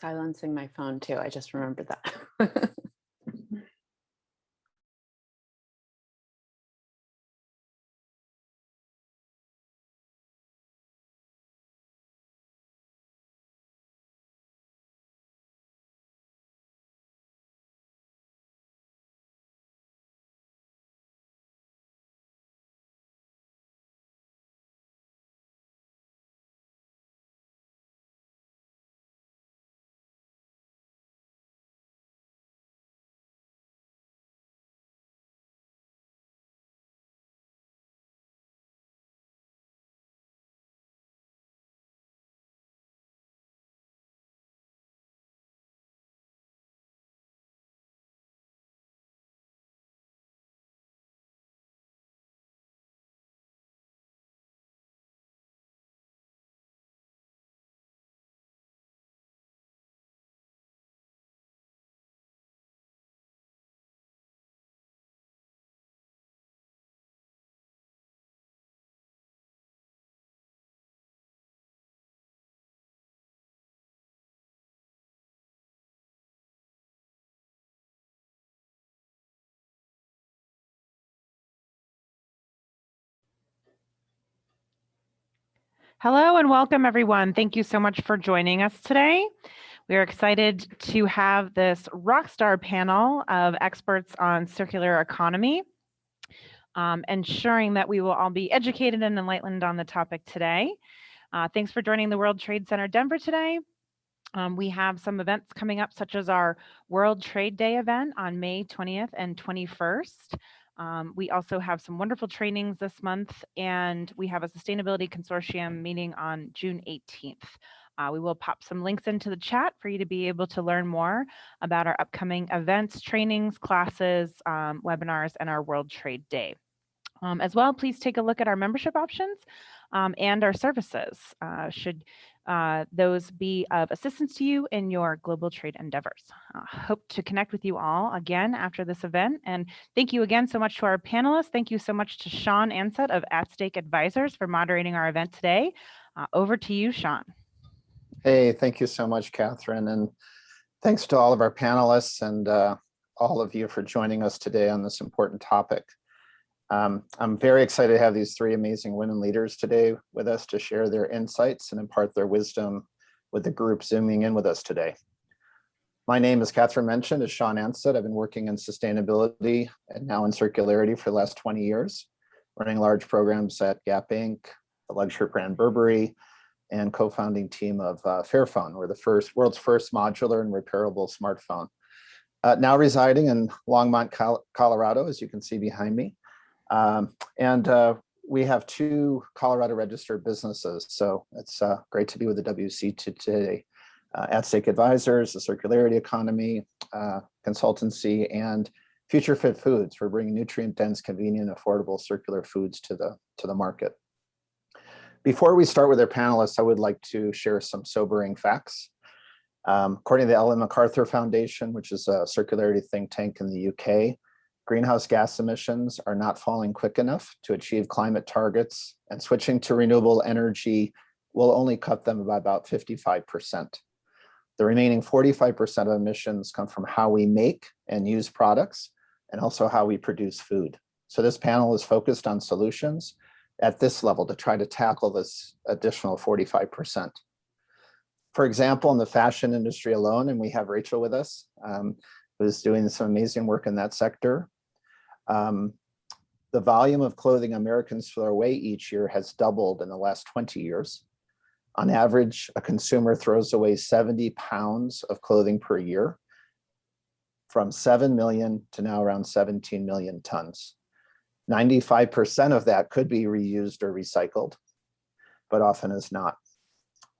silencing my phone too. I just remembered that. Hello and welcome, everyone. Thank you so much for joining us today. We are excited to have this rockstar panel of experts on circular economy, ensuring that we will all be educated and enlightened on the topic today. Thanks for joining the World Trade Center Denver today. We have some events coming up, such as our World Trade Day event on May 20th and 21st. We also have some wonderful trainings this month, and we have a sustainability consortium meeting on June 18th. We will pop some links into the chat for you to be able to learn more about our upcoming events, trainings, classes, webinars, and our World Trade Day. As well, please take a look at our membership options and our services. Should those be of assistance to you in your global trade endeavors. Hope to connect with you all again after this event. And thank you again so much to our panelists. Thank you so much to Sean Ansett of At Stake Advisors for moderating our event today. Over to you, Sean. Hey, thank you so much, Catherine. And thanks to all of our panelists and all of you for joining us today on this important topic. I'm very excited to have these three amazing women leaders today with us to share their insights and impart their wisdom with the group zooming in with us today. My name, as Catherine mentioned, is Sean Ansett. I've been working in sustainability and now in circularity for the last 20 years, running large programs at Gap Inc., the luxury brand Burberry, and co-founding team of Fairphone. We're the world's first modular and repairable smartphone. Now residing in Longmont, Colorado, as you can see behind me. We have two Colorado registered businesses, so it's great to be with the WC today. At Stake Advisors, the Circularity Economy Consultancy, and Future Fit Foods. We're bringing nutrient-dense, convenient, affordable circular foods to the market. Before we start with our panelists, I would like to share some sobering facts. According to the Ellen MacArthur Foundation, which is a circularity think tank in the UK, greenhouse gas emissions are not falling quick enough to achieve climate targets, and switching to renewable energy will only cut them by about 55%. The remaining 45% of emissions come from how we make and use products, and also how we produce food. So this panel is focused on solutions at this level to try to tackle this additional 45%. For example, in the fashion industry alone, and we have Rachel with us, who's doing some amazing work in that sector. The volume of clothing Americans throw away each year has doubled in the last 20 years. On average, a consumer throws away 70 pounds of clothing per year, from 7 million to now around 17 million tons. 95% of that could be reused or recycled, but often is not.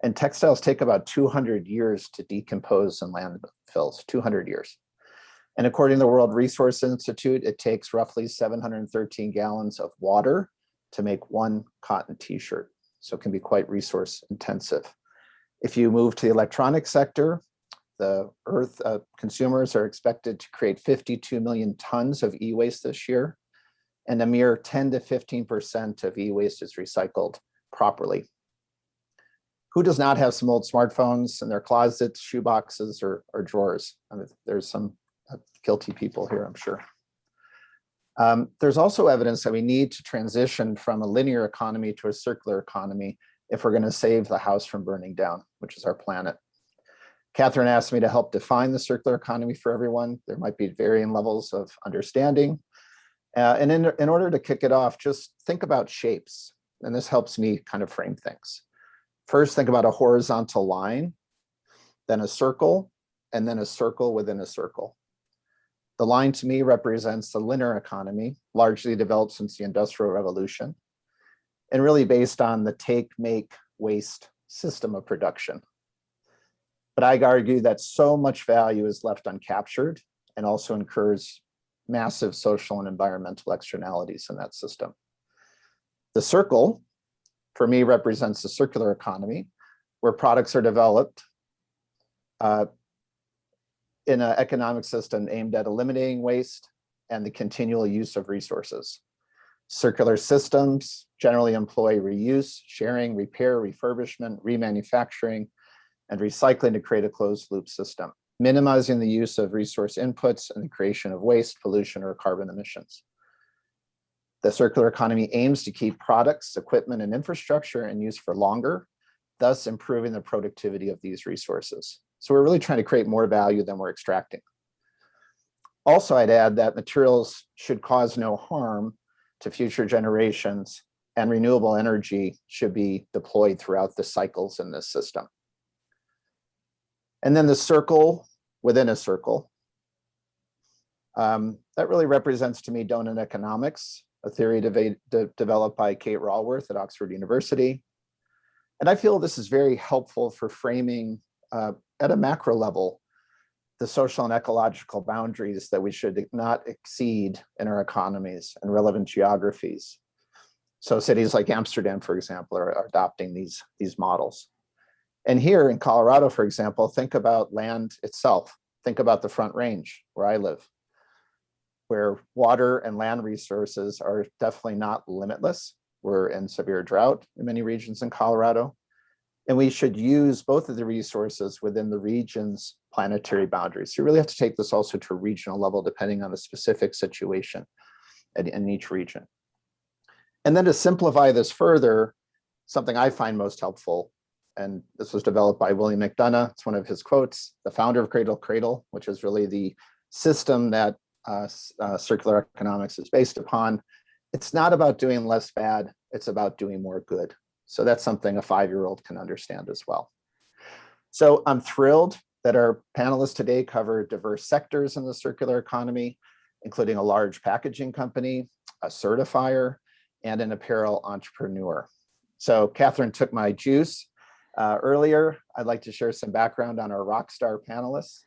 And textiles take about 200 years to decompose in landfills, 200 years. And according to the World Resource Institute, it takes roughly 713 gallons of water to make one cotton t-shirt. So it can be quite resource intensive. If you move to the electronic sector, the consumers are expected to create 52 million tons of e-waste this year, and a mere 10 to 15% of e-waste is recycled properly. Who does not have some old smartphones in their closets, shoe boxes, or drawers? I mean, there's some guilty people here, I'm sure. There's also evidence that we need to transition from a linear economy to a circular economy if we're going to save the house from burning down, which is our planet. Catherine asked me to help define the circular economy for everyone. There might be varying levels of understanding. And in order to kick it off, just think about shapes. And this helps me kind of frame things. First, think about a horizontal line, then a circle, and then a circle within a circle. The line to me represents the linear economy, largely developed since the Industrial Revolution, and really based on the take, make, waste system of production. But I argue that so much value is left uncaptured and also incurs massive social and environmental externalities in that system. The circle, for me, represents the circular economy, where products are developed in an economic system aimed at eliminating waste and the continual use of resources. Circular systems generally employ reuse, sharing, repair, refurbishment, remanufacturing, and recycling to create a closed loop system, minimizing the use of resource inputs and the creation of waste, pollution, or carbon emissions. The circular economy aims to keep products, equipment, and infrastructure in use for longer, thus improving the productivity of these resources. So we're really trying to create more value than we're extracting. Also, I'd add that materials should cause no harm to future generations, and renewable energy should be deployed throughout the cycles in this system. And then the circle within a circle. That really represents to me donut economics, a theory developed by Kate Raworth at Oxford University. And I feel this is very helpful for framing at a macro level the social and ecological boundaries that we should not exceed in our economies and relevant geographies. So cities like Amsterdam, for example, are adopting these models. And here in Colorado, for example, think about land itself. Think about the Front Range, where I live, where water and land resources are definitely not limitless. We're in severe drought in many regions in Colorado. And we should use both of the resources within the region's planetary boundaries. So you really have to take this also to a regional level, depending on the specific situation in each region. And then to simplify this further, something I find most helpful, and this was developed by William McDonough, it's one of his quotes, the founder of Cradle, which is really the system that circular economics is based upon. It's not about doing less bad, it's about doing more good. So that's something a 5-year-old can understand as well. So I'm thrilled that our panelists today cover diverse sectors in the circular economy, including a large packaging company, a certifier, and an apparel entrepreneur. So Catherine took my juice earlier. I'd like to share some background on our rock star panelists.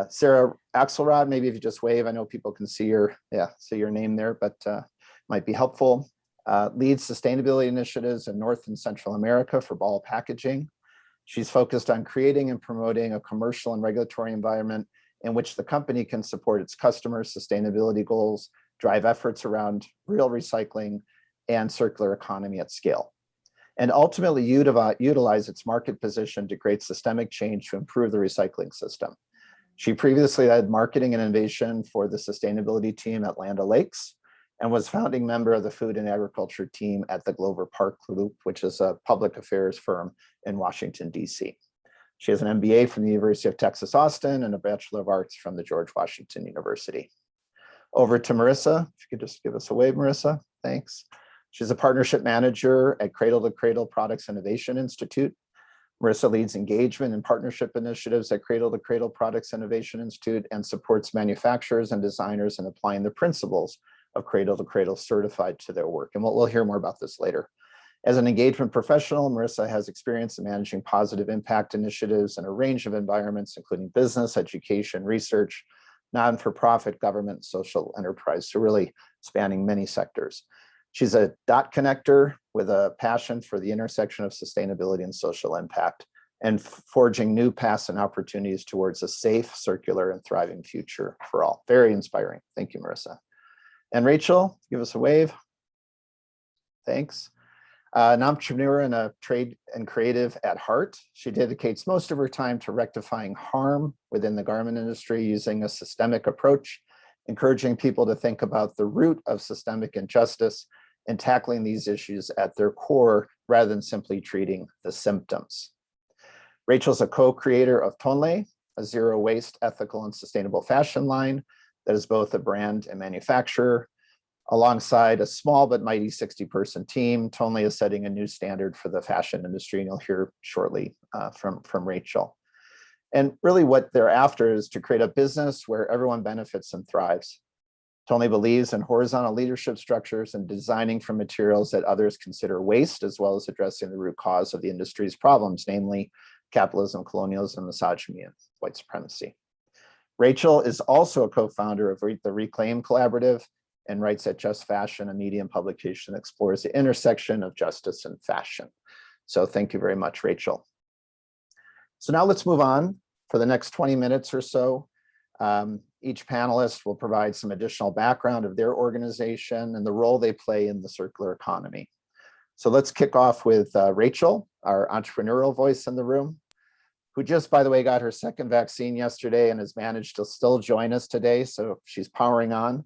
Sara Axelrod, maybe if you just wave, I know people can see your name there, but might be helpful. Leads sustainability initiatives in North and Central America for Ball packaging. She's focused on creating and promoting a commercial and regulatory environment in which the company can support its customers' sustainability goals, drive efforts around real recycling and circular economy at scale, and ultimately utilize its market position to create systemic change to improve the recycling system. She previously led marketing and innovation for the sustainability team at Land O'Lakes and was founding member of the food and agriculture team at the Glover Park Group, which is a public affairs firm in Washington, DC. She has an MBA from the University of Texas, Austin, and a Bachelor of Arts from the George Washington University. Over to Marisa. If you could just give us a wave, Marisa, thanks. She's a partnership manager at Cradle to Cradle Products Innovation Institute. Marisa leads engagement and partnership initiatives at Cradle to Cradle Products Innovation Institute and supports manufacturers and designers in applying the principles of Cradle to Cradle certified to their work. And we'll hear more about this later. As an engagement professional, Marisa has experience in managing positive impact initiatives in a range of environments, including business, education, research, non-for-profit, government, social enterprise, so really spanning many sectors. She's a dot connector with a passion for the intersection of sustainability and social impact, and forging new paths and opportunities towards a safe, circular, and thriving future for all. Very inspiring. Thank you, Marisa. And Rachel, give us a wave. Thanks. An entrepreneur and a trade and creative at heart, she dedicates most of her time to rectifying harm within the garment industry using a systemic approach, encouraging people to think about the root of systemic injustice and tackling these issues at their core rather than simply treating the symptoms. Rachel's a co-creator of Tonlé, a zero waste, ethical, and sustainable fashion line that is both a brand and manufacturer. Alongside a small but mighty 60-person team, Tonlé is setting a new standard for the fashion industry, and you'll hear shortly from Rachel. And really what they're after is to create a business where everyone benefits and thrives. Tonlé believes in horizontal leadership structures and designing from materials that others consider waste, as well as addressing the root cause of the industry's problems, namely capitalism, colonialism, misogyny, and white supremacy. Rachel is also a co-founder of the Reclaim Collaborative and writes at Just Fashion, a medium publication that explores the intersection of justice and fashion. So thank you very much, Rachel. So now let's move on for the next 20 minutes or so. Each panelist will provide some additional background of their organization and the role they play in the circular economy. So let's kick off with Rachel, our entrepreneurial voice in the room, who just, by the way, got her second vaccine yesterday and has managed to still join us today. So she's powering on.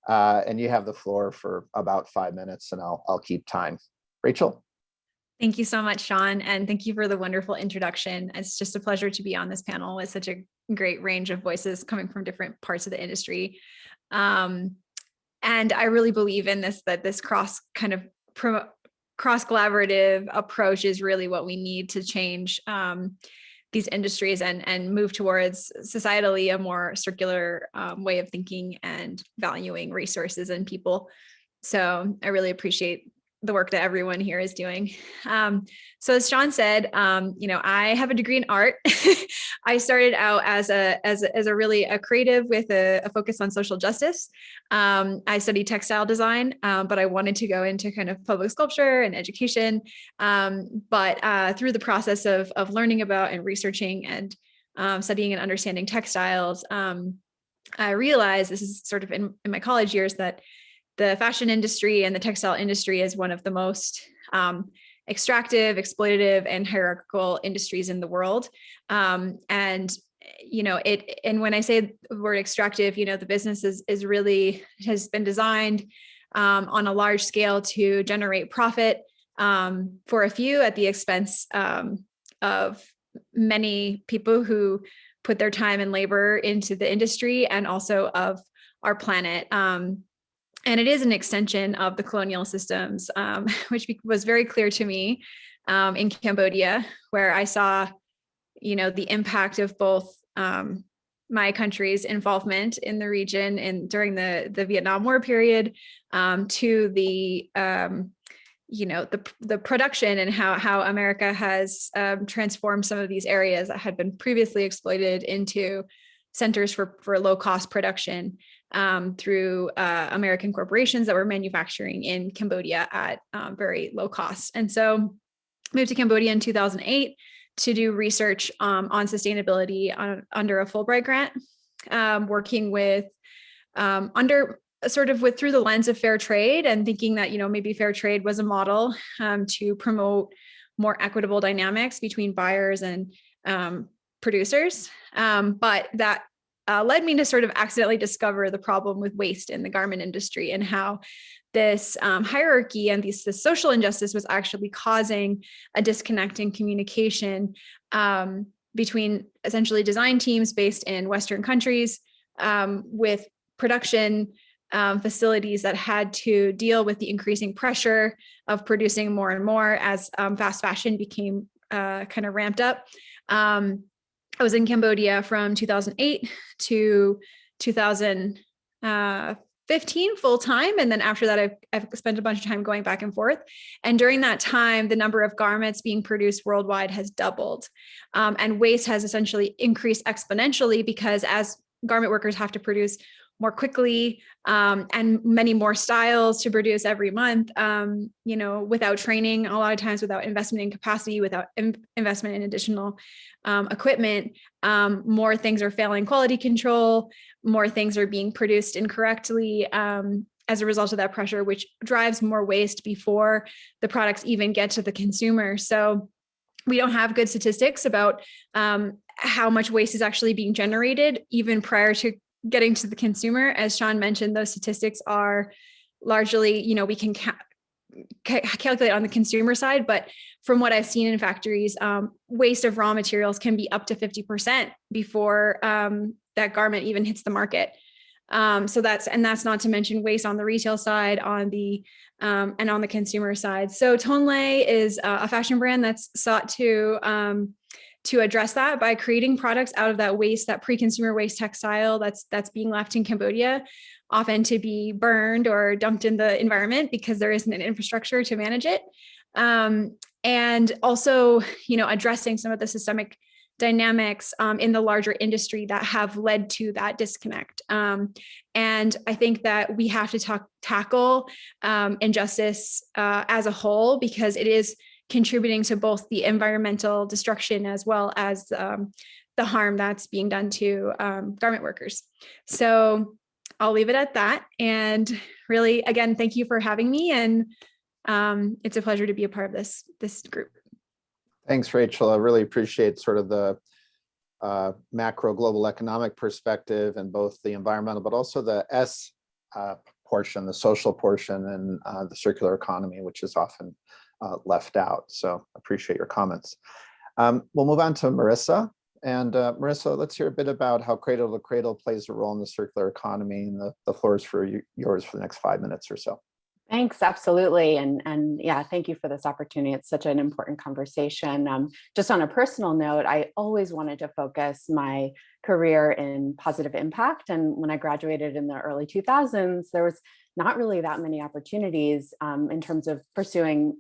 And you have the floor for about 5 minutes, and I'll keep time. Rachel. Thank you so much, Sean, and thank you for the wonderful introduction. It's just a pleasure to be on this panel with such a great range of voices coming from different parts of the industry. And I really believe in this, that this cross collaborative approach is really what we need to change these industries and move towards societally a more circular way of thinking and valuing resources and people. So I really appreciate the work that everyone here is doing. So as Sean said, I have a degree in art. I started out as a really creative with a focus on social justice. I studied textile design, but I wanted to go into kind of public sculpture and education. But through the process of learning about and researching and studying and understanding textiles, I realized, this is sort of in my college years, that the fashion industry and the textile industry is one of the most extractive, exploitative, and hierarchical industries in the world. And when I say the word extractive, the business has been designed on a large scale to generate profit for a few at the expense of many people who put their time and labor into the industry and also of our planet. And it is an extension of the colonial systems, which was very clear to me in Cambodia, where I saw, the impact of both my country's involvement in the region and during the Vietnam War period, to the production and how America has transformed some of these areas that had been previously exploited into centers for low-cost production. Through American corporations that were manufacturing in Cambodia at very low cost. And so moved to Cambodia in 2008 to do research on sustainability under a Fulbright grant, working with through the lens of fair trade and thinking that, maybe fair trade was a model to promote more equitable dynamics between buyers and producers. But that led me to sort of accidentally discover the problem with waste in the garment industry and how this hierarchy and this social injustice was actually causing a disconnect in communication between essentially design teams based in Western countries with production facilities that had to deal with the increasing pressure of producing more and more as fast fashion became kind of ramped up. I was in Cambodia from 2008 to 2015 full time. And then after that, I've spent a bunch of time going back and forth. And during that time, the number of garments being produced worldwide has doubled. And waste has essentially increased exponentially because as garment workers have to produce more quickly and many more styles to produce every month, without training, a lot of times without investment in capacity, without investment in additional equipment, more things are failing quality control, more things are being produced incorrectly. as a result of that pressure, which drives more waste before the products even get to the consumer. So we don't have good statistics about how much waste is actually being generated even prior to getting to the consumer. As Sean mentioned, those statistics are largely, we can calculate on the consumer side, but from what I've seen in factories, waste of raw materials can be up to 50% before that garment even hits the market. So that's not to mention waste on the retail side, on the and on the consumer side. So tonlé is a fashion brand that's sought to address that by creating products out of that waste, that pre-consumer waste textile that's being left in Cambodia, often to be burned or dumped in the environment because there isn't an infrastructure to manage it. And also, addressing some of the systemic dynamics in the larger industry that have led to that disconnect. And I think that we have to tackle injustice as a whole, because it is contributing to both the environmental destruction as well as the harm that's being done to garment workers. So I'll leave it at that. And really, again, thank you for having me. And it's a pleasure to be a part of this group. Thanks, Rachel. I really appreciate sort of the macro global economic perspective and both the environmental, but also the S portion, the social portion, and the circular economy, which is often left out. So appreciate your comments. We'll move on to Marisa. And Marisa, let's hear a bit about how Cradle to Cradle plays a role in the circular economy, and the floor is yours for the next 5 minutes or so. Thanks, absolutely. And yeah, thank you for this opportunity. It's such an important conversation. Just on a personal note, I always wanted to focus my career in positive impact. And when I graduated in the early 2000s, there was not really that many opportunities in terms of pursuing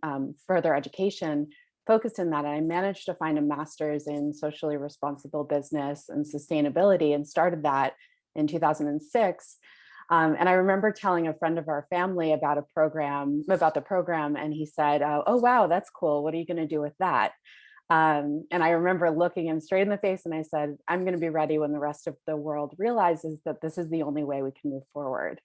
further education focused in that. I managed to find a master's in socially responsible business and sustainability and started that in 2006. And I remember telling a friend of our family about the program, and he said, "Oh, wow, that's cool. What are you going to do with that?" And I remember looking him straight in the face, and I said, "I'm going to be ready when the rest of the world realizes that this is the only way we can move forward."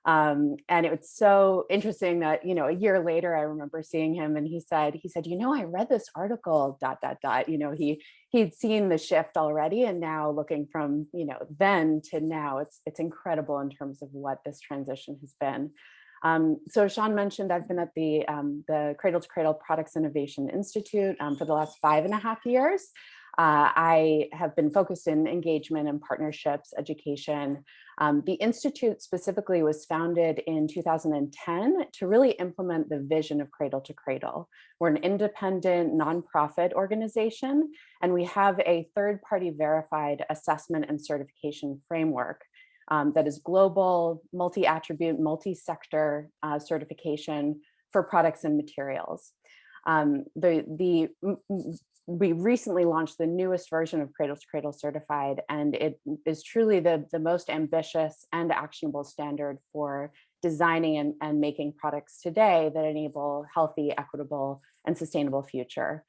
And it was so interesting that, a year later, I remember seeing him, and he said, "I read this article, ... He'd seen the shift already, and now looking from, then to now, it's incredible in terms of what this transition has been. So Sean mentioned I've been at the Cradle to Cradle Products Innovation Institute for the last 5.5 years. I have been focused in engagement and partnerships, education. The Institute specifically was founded in 2010 to really implement the vision of Cradle to Cradle. We're an independent nonprofit organization, and we have a third-party verified assessment and certification framework that is global, multi-attribute, multi-sector certification for products and materials. We recently launched the newest version of Cradle to Cradle Certified, and it is truly the most ambitious and actionable standard for designing and making products today that enable healthy, equitable, and sustainable future.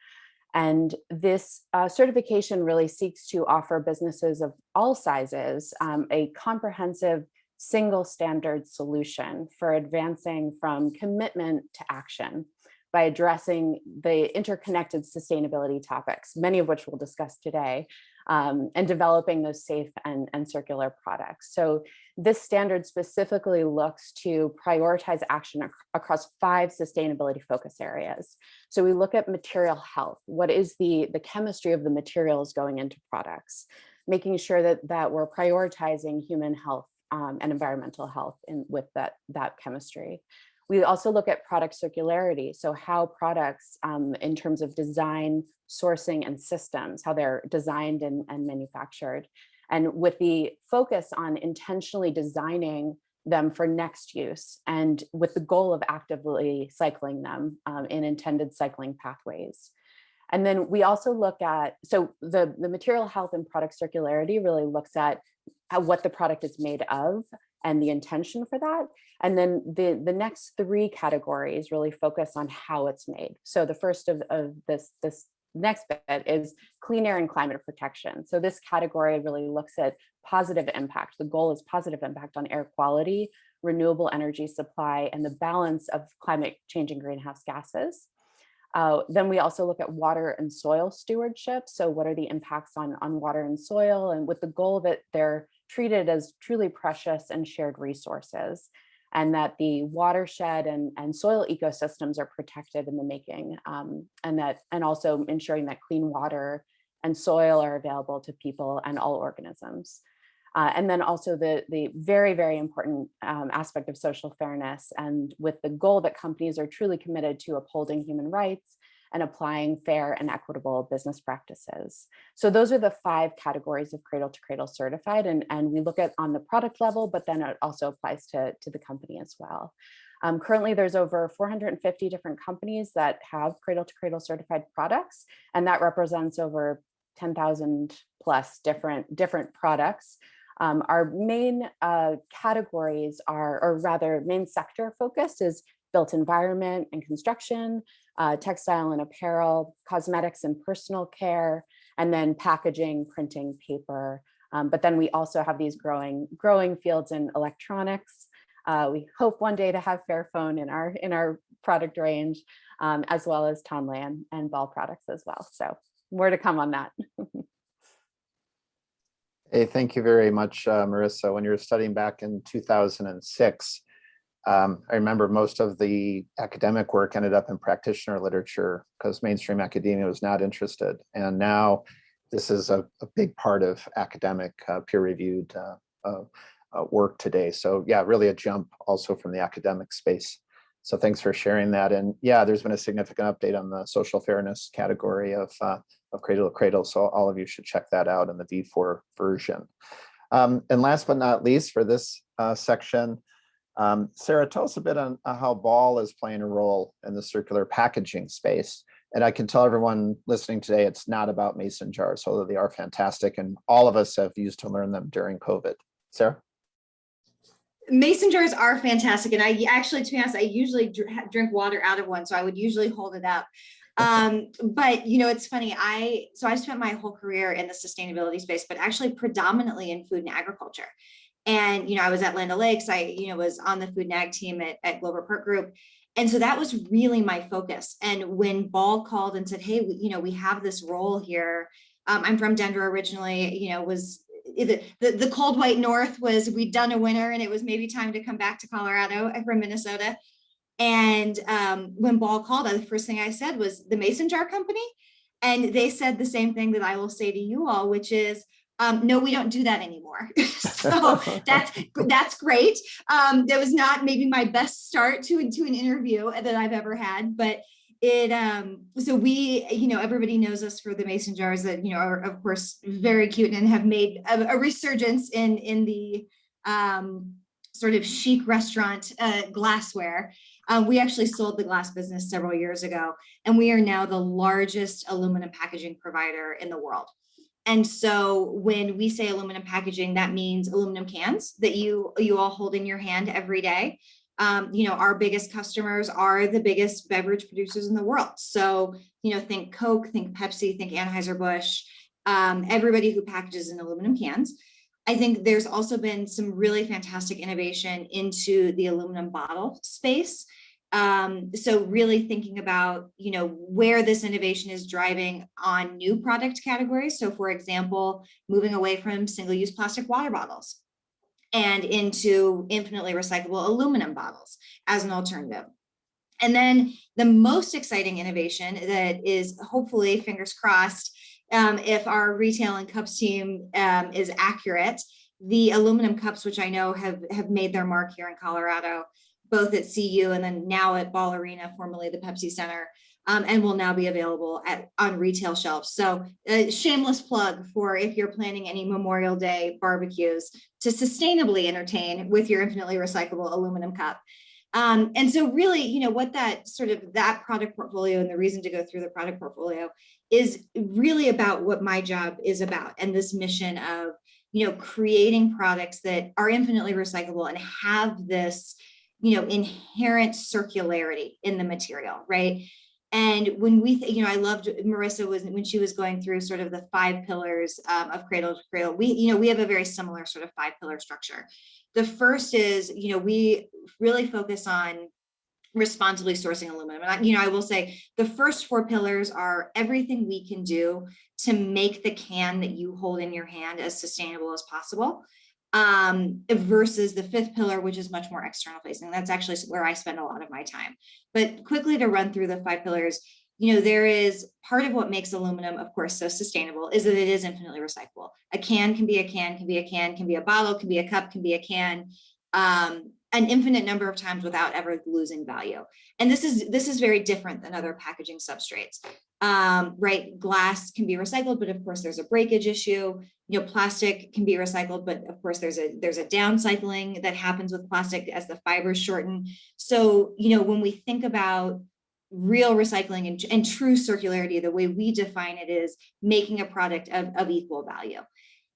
And this certification really seeks to offer businesses of all sizes a comprehensive single standard solution for advancing from commitment to action by addressing the interconnected sustainability topics, many of which we'll discuss today, and developing those safe and circular products. So this standard specifically looks to prioritize action across 5 sustainability focus areas. So we look at material health. What is the chemistry of the materials going into products? Making sure that we're prioritizing human health and environmental health with that chemistry. We also look at product circularity, so how products in terms of design, sourcing, and systems, how they're designed and manufactured. And with the focus on intentionally designing them for next use, and with the goal of actively cycling them in intended cycling pathways. And then we also look at, so the material health and product circularity really looks at what the product is made of and the intention for that. And then the next 3 categories really focus on how it's made. So the first of this next bit is clean air and climate protection. So this category really looks at positive impact. The goal is positive impact on air quality, renewable energy supply, and the balance of climate changing greenhouse gases. Then we also look at water and soil stewardship. So what are the impacts on water and soil, and with the goal that they're treated as truly precious and shared resources, and that the watershed and soil ecosystems are protected in the making, and also ensuring that clean water and soil are available to people and all organisms. And then also the very, very important aspect of social fairness, and with the goal that companies are truly committed to upholding human rights and applying fair and equitable business practices. So those are the 5 categories of Cradle to Cradle certified, and we look at on the product level, but then it also applies to the company as well. Currently, there's over 450 different companies that have Cradle to Cradle certified products, and that represents over 10,000 plus different products. Our main categories are, or rather main sector focus is built environment and construction, textile and apparel, cosmetics and personal care, and then packaging, printing, paper. But then we also have these growing fields in electronics. We hope one day to have Fairphone in our product range, as well as tonlé and ball products as well. So more to come on that. Hey, thank you very much, Marisa. When you were studying back in 2006, I remember most of the academic work ended up in practitioner literature because mainstream academia was not interested. And now this is a big part of academic peer-reviewed work today. So yeah, really a jump also from the academic space. So thanks for sharing that. And yeah, there's been a significant update on the social fairness category of Cradle to Cradle. So all of you should check that out in the V4 version. And last but not least for this section, Sara, tell us a bit on how Ball is playing a role in the circular packaging space. And I can tell everyone listening today, it's not about mason jars, although they are fantastic. And all of us have used to learn them during COVID. Sara? Mason jars are fantastic. And I actually, to be honest, I usually drink water out of one. So I would usually hold it up. But you know, it's funny. I spent my whole career in the sustainability space, but actually predominantly in food and agriculture. And, you know, I was at Land O'Lakes. I, you know, was on the food and ag team at Guber Park Group. And so that was really my focus. And when Ball called and said, hey, you know, we have this role here. I'm from Denver originally, you know, was the cold white north was, we'd done a winter and it was maybe time to come back to Colorado from Minnesota. And when Ball called, the first thing I said was the Mason Jar Company. And they said the same thing that I will say to you all, which is, no, we don't do that anymore. So that's great. That was not maybe my best start to an interview that I've ever had, but it, so we, you know, everybody knows us for the Mason jars that, you know, are of course very cute and have made a resurgence in the sort of chic restaurant glassware. We actually sold the glass business several years ago, and we are now the largest aluminum packaging provider in the world. And so when we say aluminum packaging, that means aluminum cans that you all hold in your hand every day. You know, our biggest customers are the biggest beverage producers in the world. So, you know, think Coke, think Pepsi, think Anheuser-Busch, everybody who packages in aluminum cans. I think there's also been some really fantastic innovation into the aluminum bottle space. So really thinking about, you know, where this innovation is driving on new product categories. So for example, moving away from single-use plastic water bottles and into infinitely recyclable aluminum bottles as an alternative. And then the most exciting innovation that is hopefully, fingers crossed, if our retail and cups team is accurate, the aluminum cups, which I know have made their mark here in Colorado, both at CU and then now at Ball Arena, formerly the Pepsi Center, and will now be available on retail shelves. So a shameless plug for if you're planning any Memorial Day barbecues to sustainably entertain with your infinitely recyclable aluminum cup. And so really, you know, what that product portfolio and the reason to go through the product portfolio is really about what my job is about, and this mission of, you know, creating products that are infinitely recyclable and have this, you know, inherent circularity in the material, right? And when we, I loved Marisa when she was going through sort of the 5 pillars of Cradle to Cradle. We have a very similar sort of 5-pillar structure. The first is, we really focus on responsibly sourcing aluminum. And I will say the first 4 pillars are everything we can do to make the can that you hold in your hand as sustainable as possible. Versus the 5th pillar, which is much more external facing. That's actually where I spend a lot of my time. But quickly to run through the 5 pillars, there is part of what makes aluminum, of course, so sustainable is that it is infinitely recyclable. A can can be a can, can be a can, can be a bottle, can be a cup, can be a can, an infinite number of times without ever losing value. And this is very different than other packaging substrates. Right, glass can be recycled, but of course there's a breakage issue. Plastic can be recycled, but of course there's a downcycling that happens with plastic as the fibers shorten. So, when we think about real recycling and true circularity, the way we define it is making a product of equal value.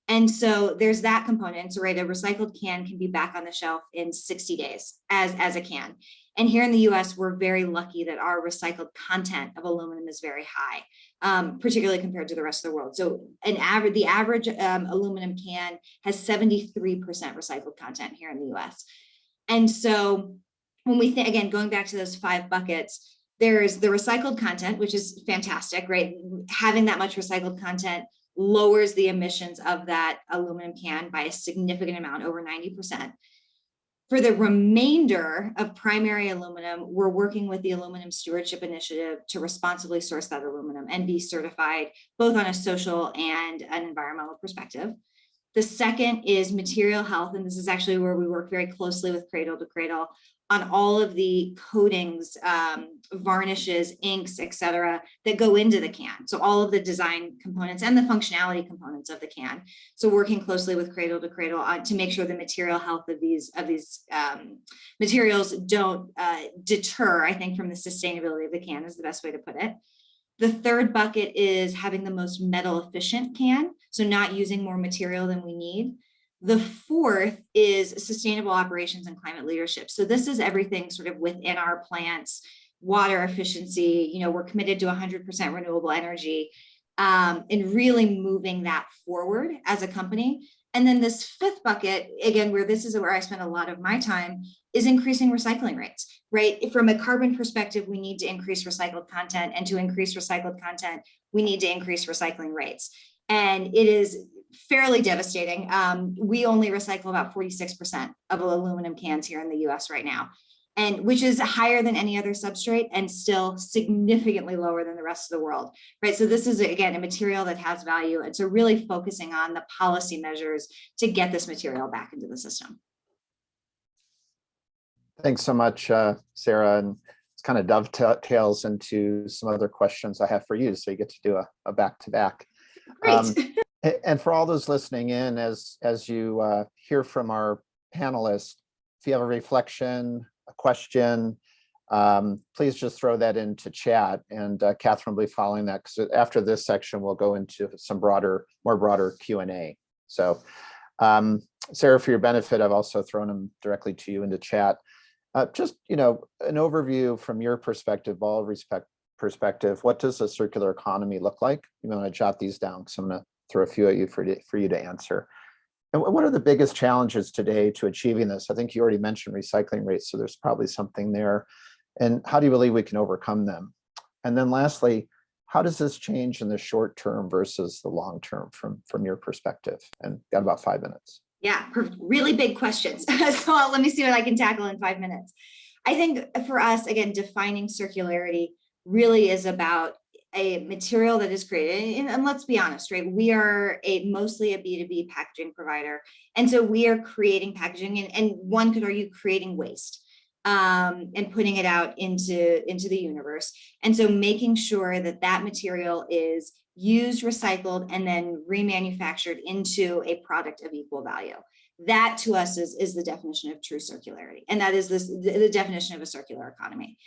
And so there's that component. So, right, a recycled can be back on the shelf in 60 days as a can. And here in the US, we're very lucky that our recycled content of aluminum is very high, particularly compared to the rest of the world. So the average aluminum can has 73% recycled content here in the US. And so when we think, again, going back to those 5 buckets, there's the recycled content, which is fantastic, right? Having that much recycled content lowers the emissions of that aluminum can by a significant amount, over 90%. For the remainder of primary aluminum, we're working with the Aluminum Stewardship Initiative to responsibly source that aluminum and be certified both on a social and an environmental perspective. The second is material health, and this is actually where we work very closely with Cradle to Cradle on all of the coatings, varnishes, inks, et cetera, that go into the can. So all of the design components and the functionality components of the can. So working closely with Cradle to Cradle to make sure the material health of these materials don't deter, I think, from the sustainability of the can is the best way to put it. The third bucket is having the most metal efficient can, so not using more material than we need. The fourth is sustainable operations and climate leadership. So this is everything sort of within our plants, water efficiency, we're committed to 100% renewable energy, and really moving that forward as a company. And then this 5th bucket, again, this is where I spend a lot of my time, is increasing recycling rates, right? From a carbon perspective, we need to increase recycled content, and to increase recycled content, we need to increase recycling rates. And it is fairly devastating. We only recycle about 46% of aluminum cans here in the US right now, and which is higher than any other substrate and still significantly lower than the rest of the world, right? So this is, again, a material that has value. And so really focusing on the policy measures to get this material back into the system. Thanks so much, Sara. And it's kind of dovetails into some other questions I have for you. So you get to do a back-to-back. Great. And for all those listening in, as you hear from our panelists, if you have a reflection, a question, please just throw that into chat, and Catherine will be following that, because after this section, we'll go into some more broader Q&A. So Sara, for your benefit, I've also thrown them directly to you into chat. Just, an overview from your perspective, perspective, what does a circular economy look like? You want to jot these down, because I'm going to throw a few at you for you to answer. And what are the biggest challenges today to achieving this? I think you already mentioned recycling rates, so there's probably something there. And how do you believe we can overcome them? And then lastly, how does this change in the short term versus the long term from your perspective? And got about 5 minutes. Yeah, really big questions. So let me see what I can tackle in 5 minutes. I think for us, again, defining circularity really is about a material that is created, and let's be honest, right? We are mostly a B2B packaging provider. And so we are creating packaging, and one could argue creating waste and putting it out into the universe. And so making sure that that material is used, recycled, and then remanufactured into a product of equal value. That to us is the definition of true circularity. And that is the definition of a circular economy.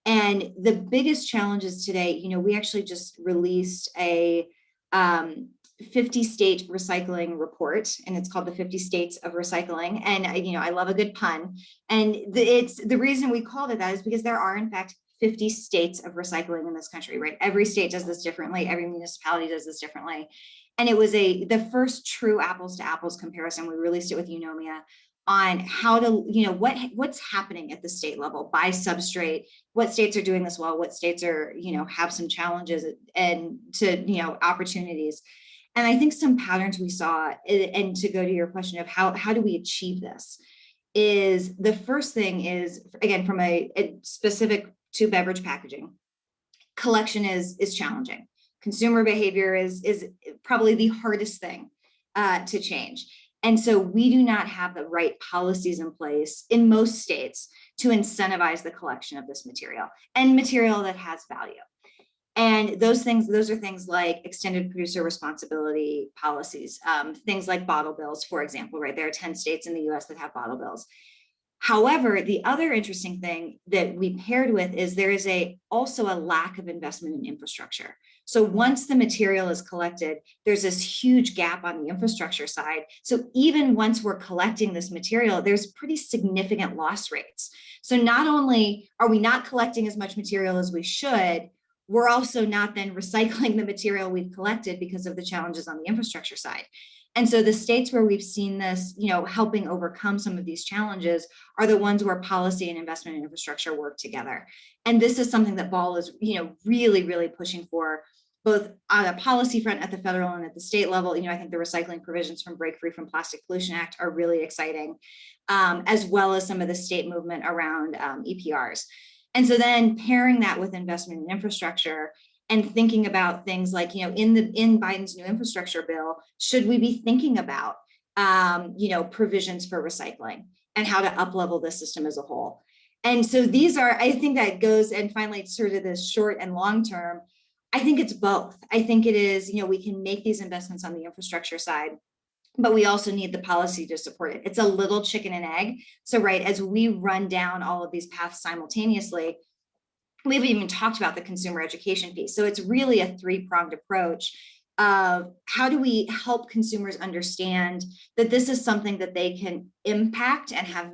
And the biggest challenges today, we actually just released a 50-state recycling report, and it's called the 50 States of Recycling. And I love a good pun. And the reason we called it that is because there are, in fact, 50 states of recycling in this country, right? Every state does this differently. Every municipality does this differently. And it was the first true apples to apples comparison. We released it with Eunomia on how to, what's happening at the state level by substrate, what states are doing this well, what states are, have some challenges and to, opportunities. And I think some patterns we saw, and to go to your question of how do we achieve this, is the first thing is, again, from a specific to beverage packaging, collection is challenging. Consumer behavior is probably the hardest thing to change. And so we do not have the right policies in place in most states to incentivize the collection of this material and material that has value. And those are things like extended producer responsibility policies, things like bottle bills, for example, right? There are 10 states in the US that have bottle bills. However, the other interesting thing that we paired with is there is also a lack of investment in infrastructure. So once the material is collected, there's this huge gap on the infrastructure side. So even once we're collecting this material, there's pretty significant loss rates. So not only are we not collecting as much material as we should, we're also not then recycling the material we've collected because of the challenges on the infrastructure side. And so the states where we've seen this, helping overcome some of these challenges are the ones where policy and investment in infrastructure work together. And this is something that Ball is, really, really pushing for, both on a policy front at the federal and at the state level. I think the recycling provisions from Break Free from Plastic Pollution Act are really exciting, as well as some of the state movement around EPRs. And so then pairing that with investment in infrastructure and thinking about things like, in Biden's new infrastructure bill, should we be thinking about, provisions for recycling and how to up-level the system as a whole? And so I think that goes, and finally, sort of this short and long term, I think it's both. I think it is, we can make these investments on the infrastructure side, but we also need the policy to support it. It's a little chicken and egg. So, right, as we run down all of these paths simultaneously, we haven't even talked about the consumer education piece. So it's really a three-pronged approach of how do we help consumers understand that this is something that they can impact and have,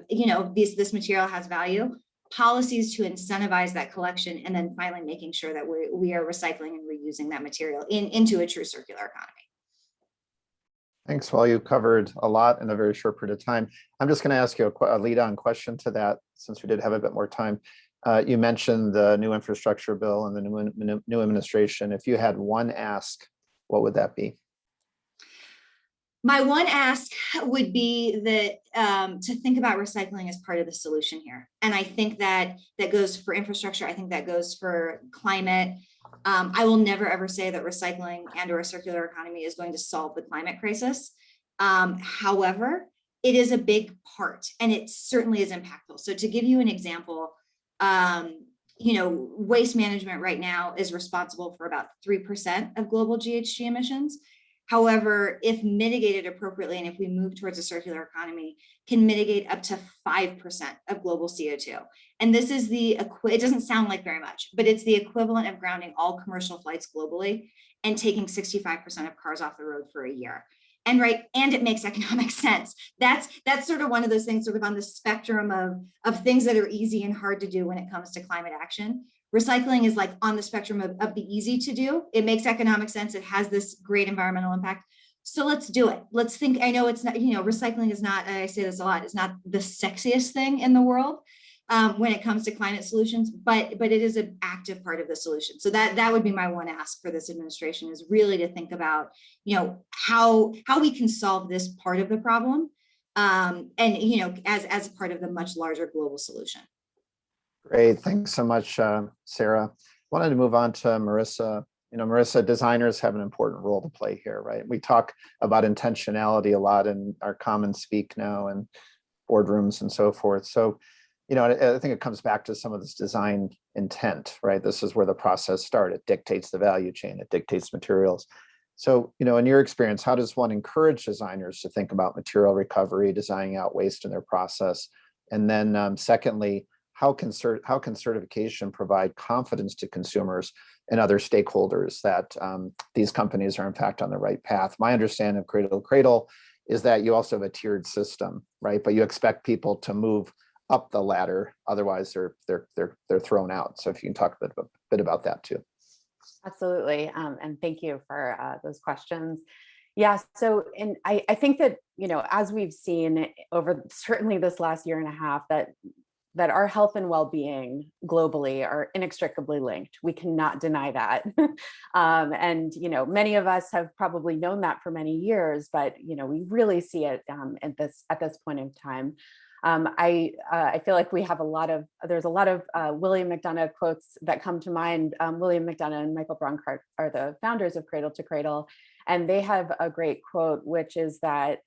this material has value, policies to incentivize that collection, and then finally making sure that we are recycling and reusing that material into a true circular economy. Thanks. Well, you covered a lot in a very short period of time. I'm just going to ask you a lead-on question to that, since we did have a bit more time. You mentioned the new infrastructure bill and the new administration. If you had one ask, what would that be? My one ask would be that to think about recycling as part of the solution here. And I think that goes for infrastructure. I think that goes for climate. I will never, ever say that recycling and/or a circular economy is going to solve the climate crisis. However, it is a big part, and it certainly is impactful. So to give you an example, waste management right now is responsible for about 3% of global GHG emissions. However, if mitigated appropriately, and if we move towards a circular economy, can mitigate up to 5% of global CO2. And this is it doesn't sound like very much, but it's the equivalent of grounding all commercial flights globally and taking 65% of cars off the road for a year. And it makes economic sense. That's sort of one of those things sort of on the spectrum of things that are easy and hard to do when it comes to climate action. Recycling is like on the spectrum of the easy to do. It makes economic sense. It has this great environmental impact. So let's do it. Let's think. I know it's not, recycling is not, and I say this a lot, it's not the sexiest thing in the world when it comes to climate solutions, but it is an active part of the solution. So that would be my one ask for this administration, is really to think about, how we can solve this part of the problem, and as part of the much larger global solution. Great, thanks so much, Sara. Wanted to move on to Marisa. Marisa, designers have an important role to play here, right? We talk about intentionality a lot in our common speak now and boardrooms and so forth. So, I think it comes back to some of this design intent, right? This is where the process started. It dictates the value chain, it dictates materials. So, in your experience, how does one encourage designers to think about material recovery, designing out waste in their process? And then secondly, how can certification provide confidence to consumers and other stakeholders that these companies are in fact on the right path? My understanding of Cradle to Cradle is that you also have a tiered system, right? But you expect people to move up the ladder. Otherwise, they're thrown out. So if you can talk a bit about that too. Absolutely. And thank you for those questions. Yeah, so and I think that, as we've seen over certainly this last year and a half, that our health and well-being globally are inextricably linked. We cannot deny that. And many of us have probably known that for many years, but we really see it at this point in time. I feel like there's a lot of William McDonough quotes that come to mind. William McDonough and Michael Bronkhart are the founders of Cradle to Cradle, and they have a great quote, which is that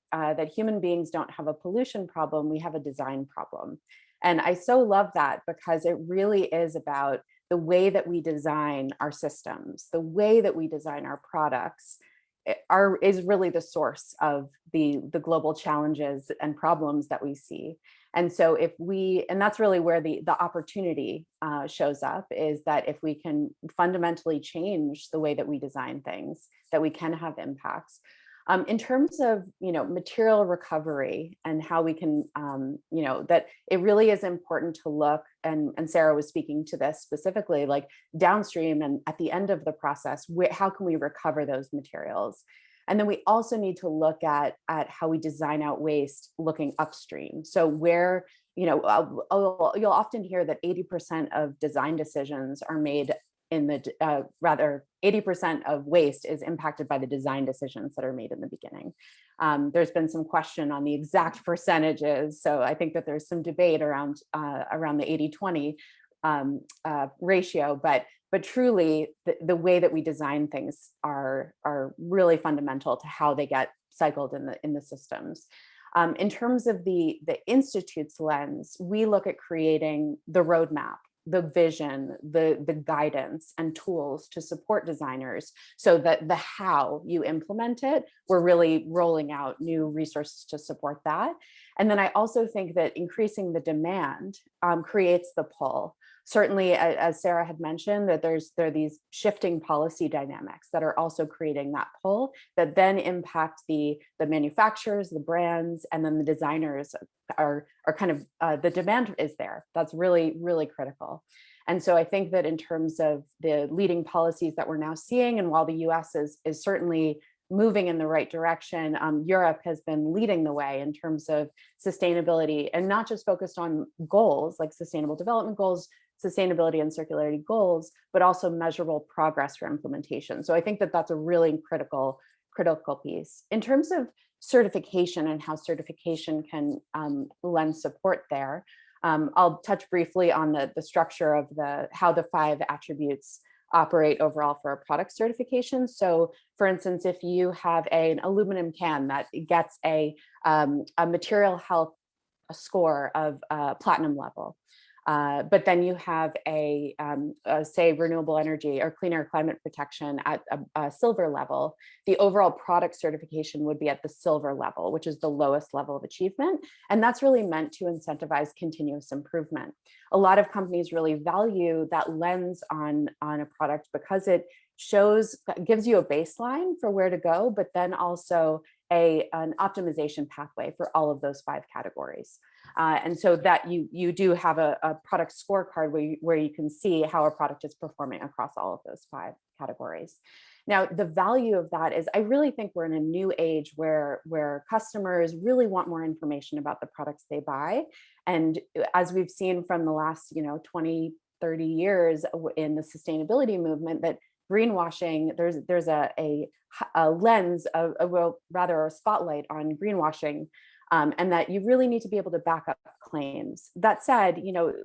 human beings don't have a pollution problem, we have a design problem. And I so love that, because it really is about the way that we design our systems, the way that we design our products is really the source of the global challenges and problems that we see. And so and that's really where the opportunity shows up, is that if we can fundamentally change the way that we design things, that we can have impacts. In terms of material recovery and how we can that it really is important to look, and Sara was speaking to this specifically, like downstream and at the end of the process, how can we recover those materials? And then we also need to look at how we design out waste looking upstream. So where you'll often hear that 80% of design decisions are made in the 80% of waste is impacted by the design decisions that are made in the beginning. There's been some question on the exact percentages, so I think that there's some debate around the 80-20 ratio, but truly the way that we design things are really fundamental to how they get cycled in the systems. In terms of the Institute's lens, we look at creating the roadmap, the vision, the guidance and tools to support designers, so that the how you implement it, we're really rolling out new resources to support that. And then I also think that increasing the demand creates the pull. Certainly, as Sara had mentioned, that there are these shifting policy dynamics that are also creating that pull that then impact the manufacturers, the brands, and then the designers are kind of, the demand is there. That's really, really critical. And so I think that in terms of the leading policies that we're now seeing, and while the US is certainly moving in the right direction, Europe has been leading the way in terms of sustainability, and not just focused on goals like sustainable development goals, sustainability and circularity goals, but also measurable progress for implementation. So I think that that's a really critical piece. In terms of certification and how certification can lend support there, I'll touch briefly on the structure of how the 5 attributes operate overall for a product certification. So for instance, if you have an aluminum can that gets a material health score of platinum level, but then you have say renewable energy or clean air climate protection at a silver level, the overall product certification would be at the silver level, which is the lowest level of achievement. And that's really meant to incentivize continuous improvement. A lot of companies really value that lens on a product because it gives you a baseline for where to go, but then also an optimization pathway for all of those 5 categories. And so that you do have a product scorecard where you can see how a product is performing across all of those 5 categories. Now, the value of that is I really think we're in a new age where customers really want more information about the products they buy. And as we've seen from the last 20, 30 years in the sustainability movement, that greenwashing, there's a lens rather a spotlight on greenwashing, and that you really need to be able to back up claims. That said,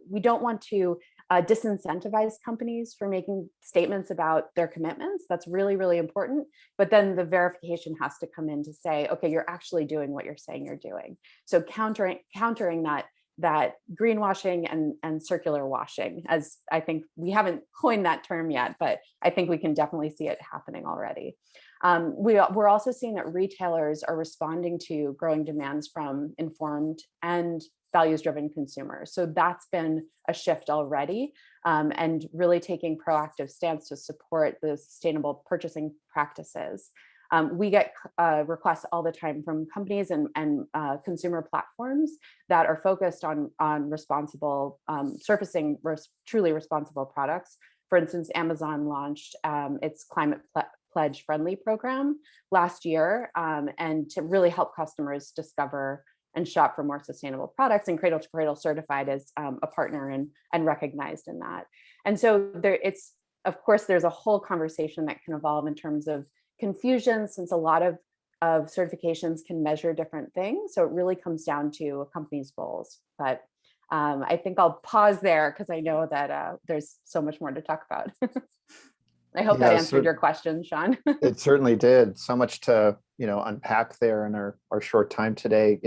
we don't want to disincentivize companies for making statements about their commitments. That's really, really important. But then the verification has to come in to say, okay, you're actually doing what you're saying you're doing. So countering that greenwashing and circular washing, as I think we haven't coined that term yet, but I think we can definitely see it happening already. We're also seeing that retailers are responding to growing demands from informed and values-driven consumers. So that's been a shift already, and really taking proactive stance to support the sustainable purchasing practices. We get requests all the time from companies and consumer platforms that are focused on responsible, surfacing truly responsible products. For instance, Amazon launched its climate pledge friendly program last year, and to really help customers discover and shop for more sustainable products, and Cradle to Cradle certified as a partner and recognized in that. And so of course, there's a whole conversation that can evolve in terms of confusion, since a lot of certifications can measure different things. So it really comes down to a company's goals. But I think I'll pause there because I know that there's so much more to talk about. I hope that answered your question, Sean. It certainly did. So much to unpack there in our short time today.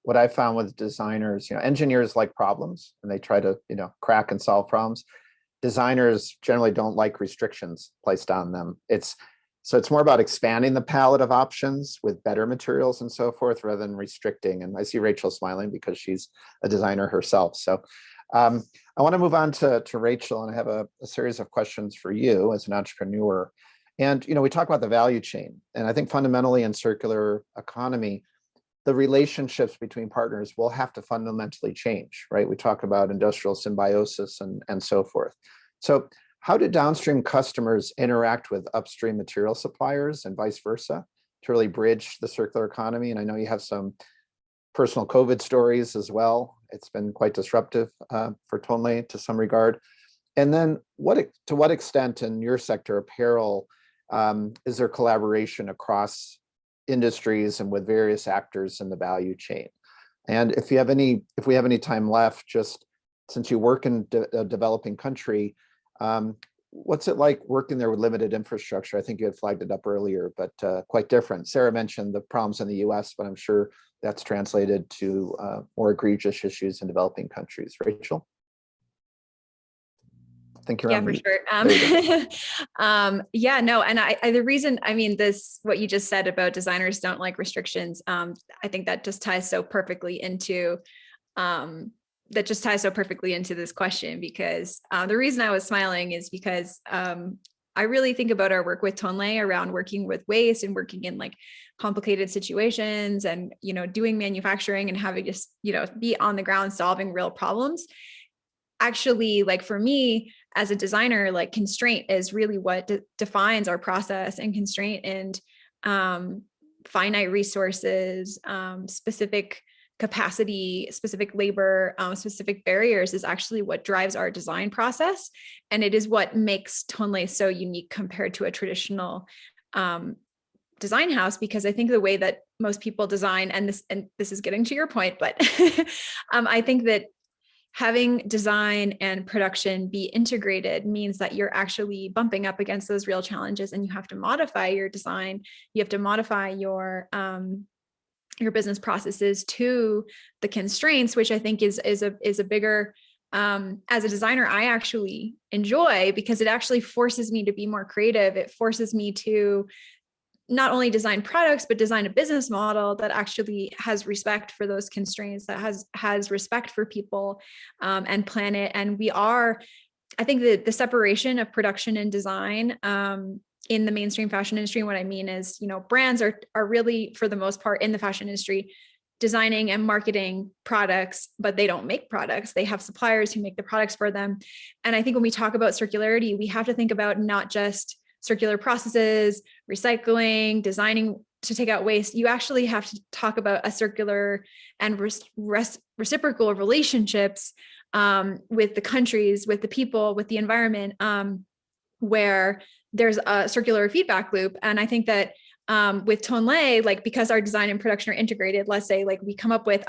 What I found with designers, engineers like problems and they try to crack and solve problems. Designers generally don't like restrictions placed on them. So it's more about expanding the palette of options with better materials and so forth, rather than restricting. And I see Rachel smiling because she's a designer herself. So I want to move on to Rachel, and I have a series of questions for you as an entrepreneur. And we talk about the value chain, and I think fundamentally in circular economy, the relationships between partners will have to fundamentally change, right? We talk about industrial symbiosis and so forth. So how do downstream customers interact with upstream material suppliers and vice versa to really bridge the circular economy? And I know you have some personal COVID stories as well. It's been quite disruptive for tonlé to some regard. And then to what extent in your sector, apparel, is there collaboration across industries and with various actors in the value chain? And if we have any time left, just since you work in a developing country, what's it like working there with limited infrastructure? I think you had flagged it up earlier, but quite different. Sara mentioned the problems in the US, but I'm sure that's translated to more egregious issues in developing countries. Rachel? I think you're on for mute. sure. Yeah, no, and the reason, what you just said about designers don't like restrictions, I think that just ties so perfectly into this question, because the reason I was smiling is because I really think about our work with tonlé around working with waste and working in like complicated situations and, doing manufacturing and having just, be on the ground solving real problems. Actually, like for me as a designer, like constraint is really what defines our process, and constraint and finite resources, specific capacity, specific labor, specific barriers is actually what drives our design process. And it is what makes tonlé so unique compared to a traditional design house, because I think the way that most people design, and this is getting to your point, but I think that having design and production be integrated means that you're actually bumping up against those real challenges, and you have to modify your design. You have to modify your business processes to the constraints, which I think is a bigger, as a designer, I actually enjoy, because it actually forces me to be more creative. It forces me to not only design products, but design a business model that actually has respect for those constraints, that has respect for people and planet. And I think that the separation of production and design in the mainstream fashion industry, what I mean is, brands are really, for the most part in the fashion industry, designing and marketing products, but they don't make products. They have suppliers who make the products for them. And I think when we talk about circularity, we have to think about not just circular processes, recycling, designing to take out waste. You actually have to talk about a circular and reciprocal relationships with the countries, with the people, with the environment, where there's a circular feedback loop. And I think that with tonlé, like, because our design and production are integrated, let's say like we come up with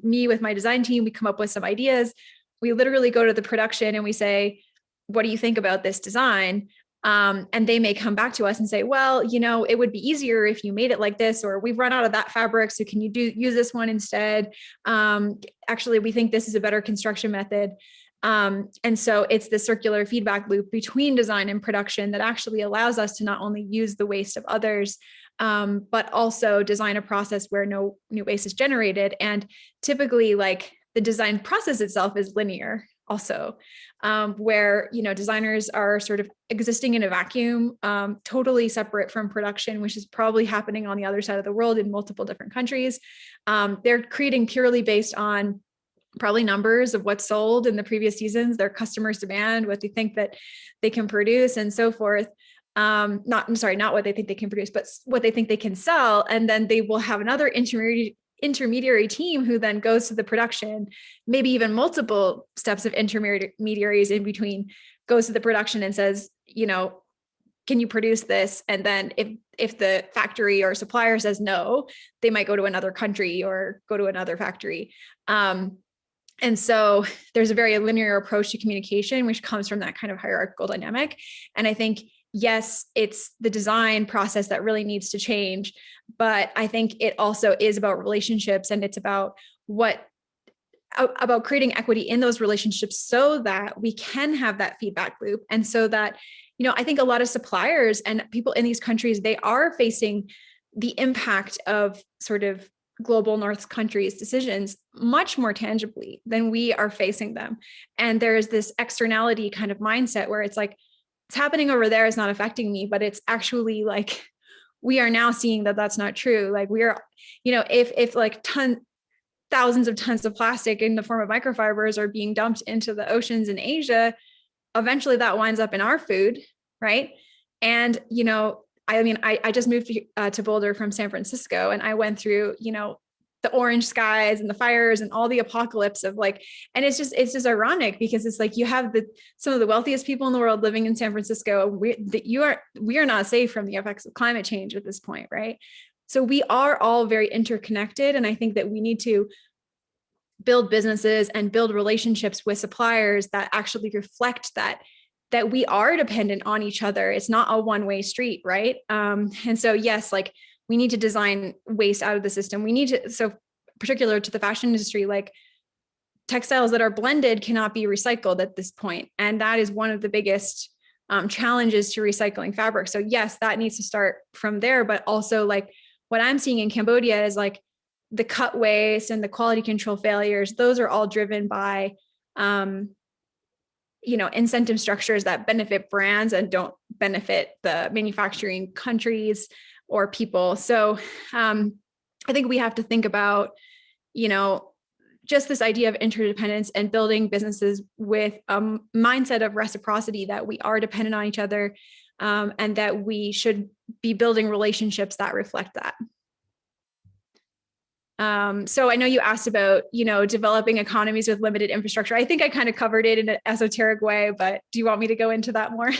my design team, we come up with some ideas. We literally go to the production and we say, what do you think about this design? And they may come back to us and say, well, it would be easier if you made it like this, or we've run out of that fabric, so can you use this one instead? Actually, we think this is a better construction method. And so it's the circular feedback loop between design and production that actually allows us to not only use the waste of others, but also design a process where no new waste is generated. And typically, like, the design process itself is linear. also, where, designers are sort of existing in a vacuum, totally separate from production, which is probably happening on the other side of the world in multiple different countries. They're creating purely based on probably numbers of what's sold in the previous seasons, their customers' demand, what they think that they can produce, and so forth. Not what they think they can produce, but what they think they can sell. And then they will have another intermediary team who then goes to the production, maybe even multiple steps of intermediaries in between, goes to the production and says, can you produce this? And then if the factory or supplier says no, they might go to another country or go to another factory. And so there's a very linear approach to communication, which comes from that kind of hierarchical dynamic. And I think, yes, it's the design process that really needs to change, but I think it also is about relationships, and it's about creating equity in those relationships so that we can have that feedback loop. And so that, I think a lot of suppliers and people in these countries, they are facing the impact of sort of global North countries' decisions much more tangibly than we are facing them. And there's this externality kind of mindset where it's like, it's happening over there is not affecting me, but it's actually like, we are now seeing that that's not true. Like we are, if like thousands of tons of plastic in the form of microfibers are being dumped into the oceans in Asia, eventually that winds up in our food, right? And, I just moved to Boulder from San Francisco, and I went through, the orange skies and the fires and all the apocalypse of like, and it's just ironic because it's like you have some of the wealthiest people in the world living in San Francisco. We are not safe from the effects of climate change at this point, right? So we are all very interconnected, and I think that we need to build businesses and build relationships with suppliers that actually reflect that we are dependent on each other. It's not a one-way street, right? And so yes, like we need to design waste out of the system. We need to, so particular to the fashion industry, like textiles that are blended cannot be recycled at this point. And that is one of the biggest challenges to recycling fabric. So yes, that needs to start from there, but also like what I'm seeing in Cambodia is like the cut waste and the quality control failures. Those are all driven by, incentive structures that benefit brands and don't benefit the manufacturing countries or people. So I think we have to think about, just this idea of interdependence and building businesses with a mindset of reciprocity, that we are dependent on each other, and that we should be building relationships that reflect that. So I know you asked about, developing economies with limited infrastructure. I think I kind of covered it in an esoteric way, but do you want me to go into that more?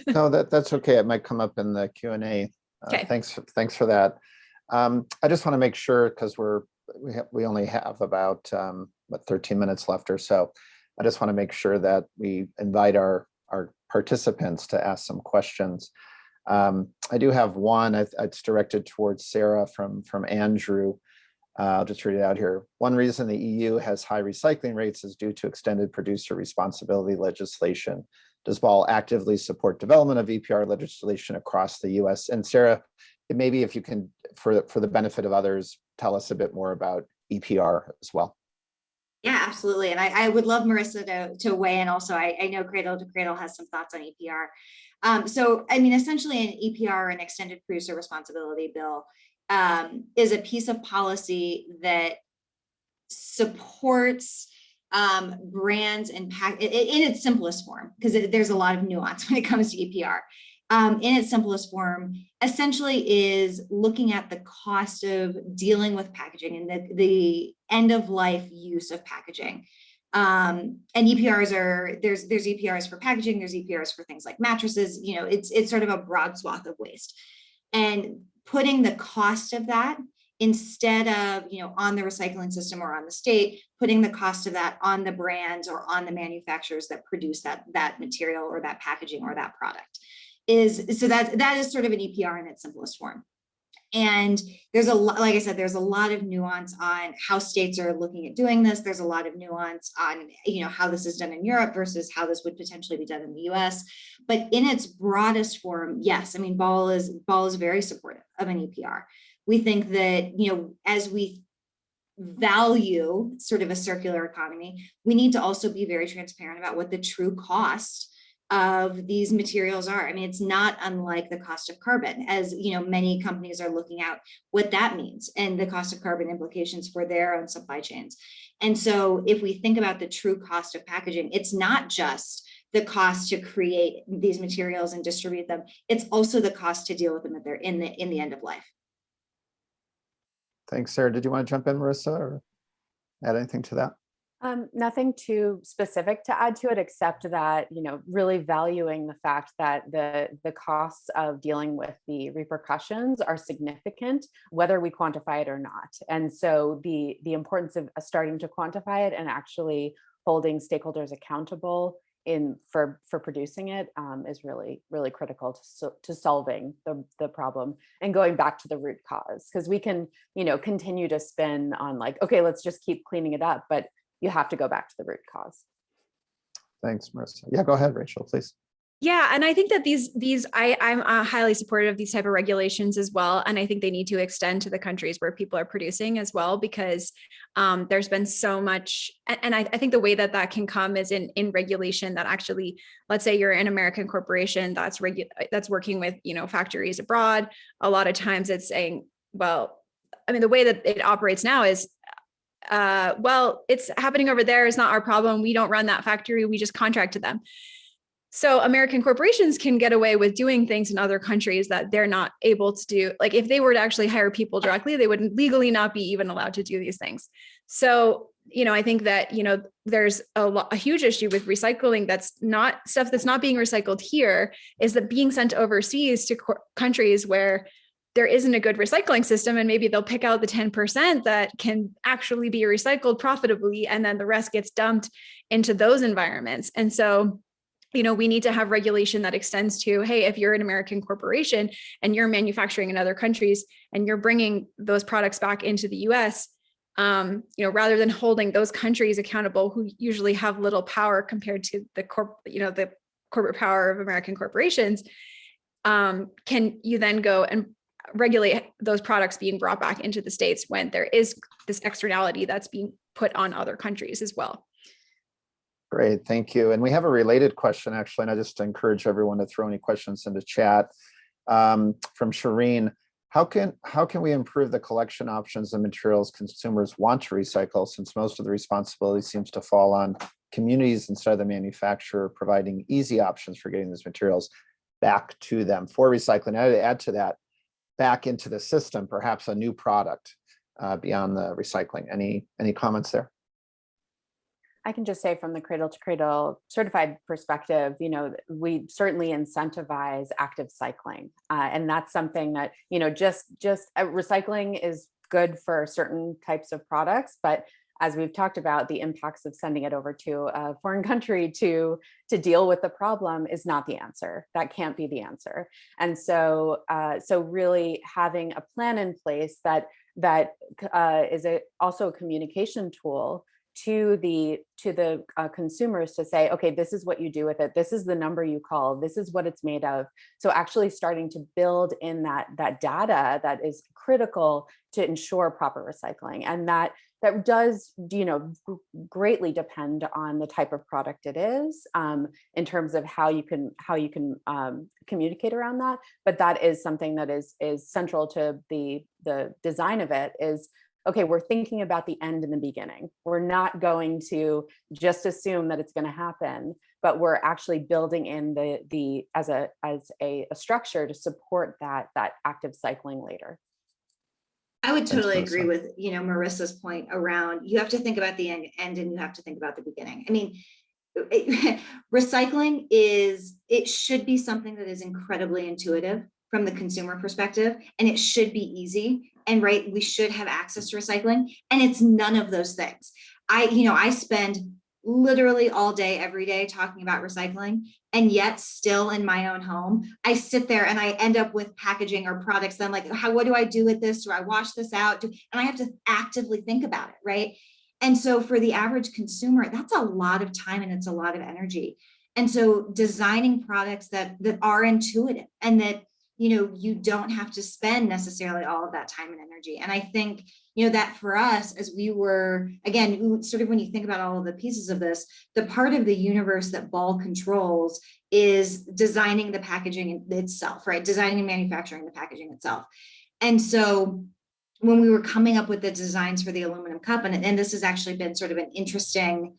No, that's okay. It might come up in the Q&A. Okay. Thanks for that. I just want to make sure, because we only have about 13 minutes left or so. I just want to make sure that we invite our participants to ask some questions. I do have one. It's directed towards Sara from Andrew. I'll just read it out here. One reason the EU has high recycling rates is due to extended producer responsibility legislation. Does Ball actively support development of EPR legislation across the US? And Sara, maybe if you can, for the benefit of others, tell us a bit more about EPR as well. Yeah, absolutely. And I would love Marisa to weigh in also. I know Cradle to Cradle has some thoughts on EPR. So, essentially an EPR, an extended producer responsibility bill, is a piece of policy that supports brands and in its simplest form, because there's a lot of nuance when it comes to EPR. In its simplest form, essentially is looking at the cost of dealing with packaging and the end of life use of packaging. And EPRs there's EPRs for packaging, there's EPRs for things like mattresses, it's sort of a broad swath of waste. And putting the cost of that instead of, on the recycling system or on the state, putting the cost of that on the brands or on the manufacturers that produce that material or that packaging or that product that is sort of an EPR in its simplest form. And there's like I said, there's a lot of nuance on how states are looking at doing this. There's a lot of nuance on, how this is done in Europe versus how this would potentially be done in the US. But in its broadest form, yes, Ball is very supportive of an EPR. We think that, as we value sort of a circular economy, we need to also be very transparent about what the true cost of these materials are. I mean, it's not unlike the cost of carbon, as you know, many companies are looking at what that means and the cost of carbon implications for their own supply chains. And so if we think about the true cost of packaging, it's not just the cost to create these materials and distribute them, it's also the cost to deal with them at their in the end of life. Thanks, Sarah. Did you want to jump in, Marisa, or add anything to that? Nothing too specific to add to it, except that, you know, really valuing the fact that the costs of dealing with the repercussions are significant, whether we quantify it or not. And so the importance of starting to quantify it and actually holding stakeholders accountable for producing it is really, really critical to solving the problem and going back to the root cause. Because we can, you know, continue to spin on like, okay, let's just keep cleaning it up, but you have to go back to the root cause. Thanks, Marisa. Yeah, go ahead, Rachel, please. Yeah, and I think that I'm highly supportive of these type of regulations as well, and I think they need to extend to the countries where people are producing as well, because there's been so much, and I think the way that can come is in regulation that actually, let's say you're an American corporation that's working with, you know, factories abroad. A lot of times it's saying, well, I mean, the way that it operates now is, well, it's happening over there. It's not our problem. We don't run that factory. We just contract to them. So American corporations can get away with doing things in other countries that they're not able to do. Like if they were to actually hire people directly, they would legally not be even allowed to do these things. So, you know, I think that, you know, there's a huge issue with recycling. That's not stuff that's not being recycled here, is that being sent overseas to countries where there isn't a good recycling system, and maybe they'll pick out the 10% that can actually be recycled profitably, and then the rest gets dumped into those environments. And so, you know, we need to have regulation that extends to, hey, if you're an American corporation and you're manufacturing in other countries and you're bringing those products back into the US, you know, rather than holding those countries accountable, who usually have little power compared to the corporate power of American corporations, can you then go and regulate those products being brought back into the States when there is this externality that's being put on other countries as well? Great, thank you. And we have a related question, actually, and I just encourage everyone to throw any questions into chat. From Shireen, how can we improve the collection options and materials consumers want to recycle, since most of the responsibility seems to fall on communities instead of the manufacturer providing easy options for getting these materials back to them for recycling? I'd add to that, back into the system, perhaps a new product beyond the recycling. Any comments there? I can just say from the Cradle to Cradle certified perspective, you know, we certainly incentivize active cycling. And that's something that, you know, just recycling is good for certain types of products, but as we've talked about, the impacts of sending it over to a foreign country to deal with the problem is not the answer. That can't be the answer. And so, so really having a plan in place that is also a communication tool to the consumers to say, okay, this is what you do with it. This is the number you call. This is what it's made of. So actually starting to build in that data that is critical to ensure proper recycling, and that does, you know, greatly depend on the type of product it is, in terms of how you can communicate around that. But that is something that is central to the design of it. Is okay, we're thinking about the end and the beginning. We're not going to just assume that it's going to happen, but we're actually building in the as a structure to support that active cycling later. I would totally Thanks, agree Marisa. with, you know, Marissa's point around, you have to think about the end and you have to think about the beginning. I mean, recycling it should be something that is incredibly intuitive from the consumer perspective, and it should be easy, and right, we should have access to recycling, and it's none of those things. I spend literally all day, every day talking about recycling, and yet still in my own home, I sit there and I end up with packaging or products that I'm like, what do I do with this? Do I wash this out? And I have to actively think about it, right? And so for the average consumer, that's a lot of time and it's a lot of energy. And so designing products that are intuitive and that, you know, you don't have to spend necessarily all of that time and energy. And I think, that for us, as we were, again, sort of when you think about all of the pieces of this, the part of the universe that Ball controls is designing the packaging itself, right? Designing and manufacturing the packaging itself. And so when we were coming up with the designs for the aluminum cup, and this has actually been sort of an interesting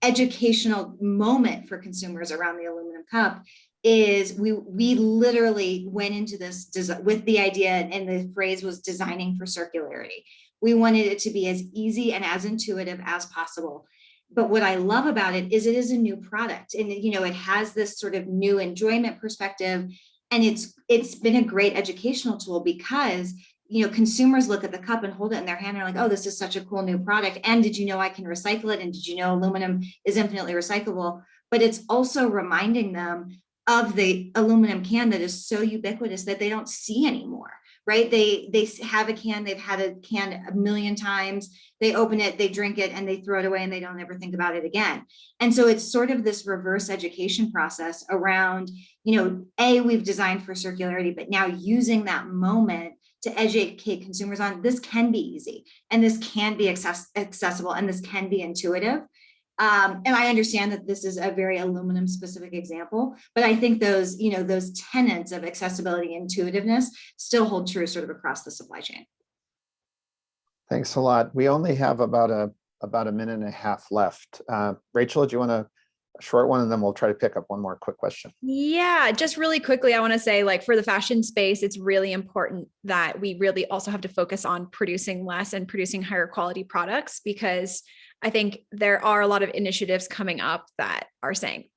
educational moment for consumers around the aluminum cup, is we literally went into this with the idea, and the phrase was designing for circularity. We wanted it to be as easy and as intuitive as possible. But what I love about it is a new product, and it has this sort of new enjoyment perspective, and it's been a great educational tool because consumers look at the cup and hold it in their hand and are like, oh, this is such a cool new product. And did you know I can recycle it? And did you know aluminum is infinitely recyclable? But it's also reminding them of the aluminum can that is so ubiquitous that they don't see anymore, right? They have a can, they've had a can a million times, they open it, they drink it, and they throw it away, and they don't ever think about it again. And so it's sort of this reverse education process around, we've designed for circularity, but now using that moment to educate consumers on this can be easy, and this can be accessible, and this can be intuitive. And I understand that this is a very aluminum specific example, but I think those tenets of accessibility and intuitiveness still hold true sort of across the supply chain. Thanks a lot. We only have about a minute and a half left. Rachel, do you want a short one, and then we'll try to pick up one more quick question? Yeah, just really quickly, I want to say, like, for the fashion space, it's really important that we really also have to focus on producing less and producing higher quality products, because I think there are a lot of initiatives coming up that are saying,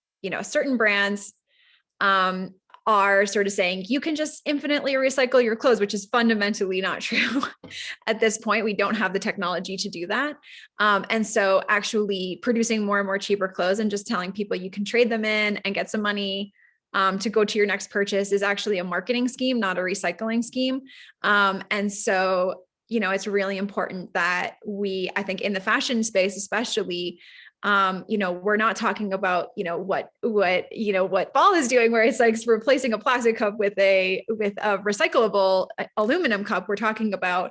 certain brands are sort of saying you can just infinitely recycle your clothes, which is fundamentally not true. At this point, we don't have the technology to do that. And so actually producing more and more cheaper clothes and just telling people you can trade them in and get some money to go to your next purchase is actually a marketing scheme, not a recycling scheme. And so it's really important that I think in the fashion space, especially, we're not talking about, what Ball is doing, where it's like replacing a plastic cup with a recyclable aluminum cup. We're talking about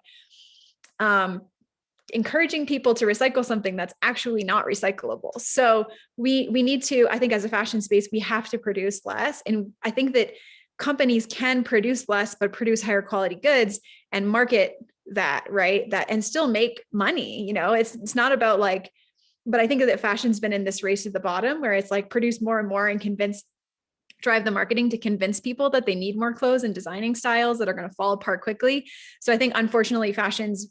encouraging people to recycle something that's actually not recyclable. So we need to, I think as a fashion space, we have to produce less. And I think that companies can produce less, but produce higher quality goods and market that, right? That, and still make money. It's not about like, but I think that fashion's been in this race to the bottom, where it's like produce more and more and drive the marketing to convince people that they need more clothes and designing styles that are going to fall apart quickly. So I think unfortunately fashion's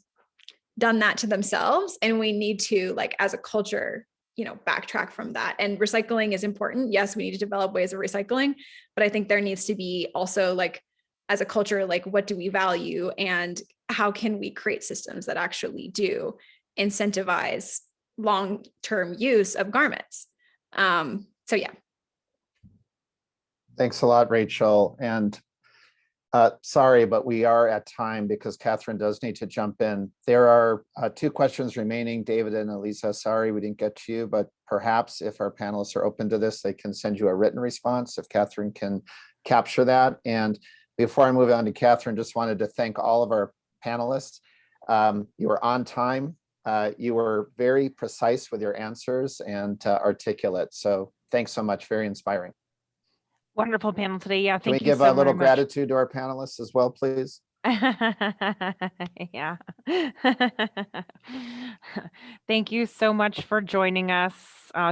done that to themselves, and we need to, like, as a culture, backtrack from that. And recycling is important. Yes, we need to develop ways of recycling, but I think there needs to be also, like, as a culture, like, what do we value and how can we create systems that actually do incentivize long-term use of garments? So yeah. Thanks a lot, Rachel. And sorry, but we are at time because Catherine does need to jump in. There are 2 questions remaining, David and Elisa. Sorry we didn't get to you, but perhaps if our panelists are open to this, they can send you a written response if Catherine can capture that. And before I move on to Catherine, just wanted to thank all of our panelists. You were on time. You were very precise with your answers and articulate. So thanks so much. Very inspiring. Wonderful panel today. Yeah, Can we thank you give so a little very much. gratitude to our panelists as well, please? Yeah. Thank you so much for joining us.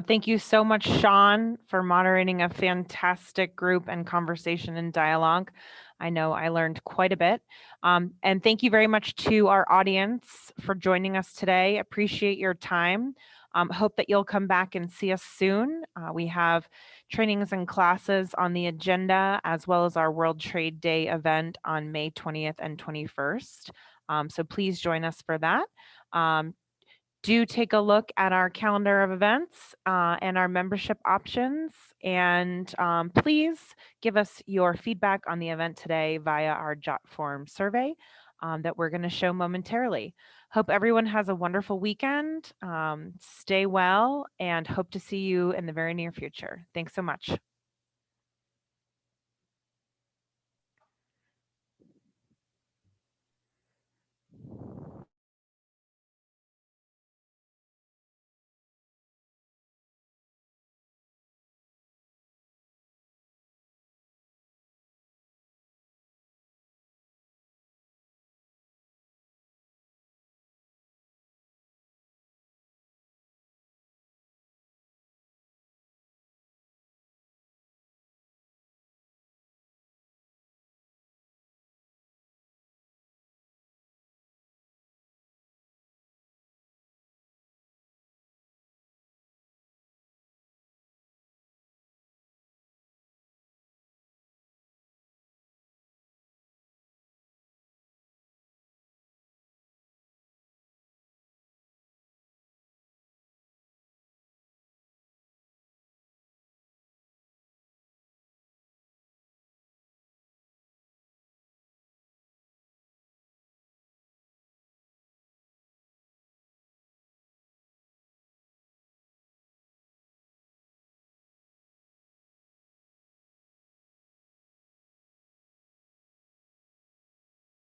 Thank you so much, Sean, for moderating a fantastic group and conversation and dialogue. I know I learned quite a bit. And thank you very much to our audience for joining us today. Appreciate your time. Hope that you'll come back and see us soon. We have trainings and classes on the agenda, as well as our World Trade Day event on May 20th and 21st. So please join us for that. Do take a look at our calendar of events and our membership options. And please give us your feedback on the event today via our Jot form survey that we're going to show momentarily. Hope everyone has a wonderful weekend. Stay well, and hope to see you in the very near future. Thanks so much.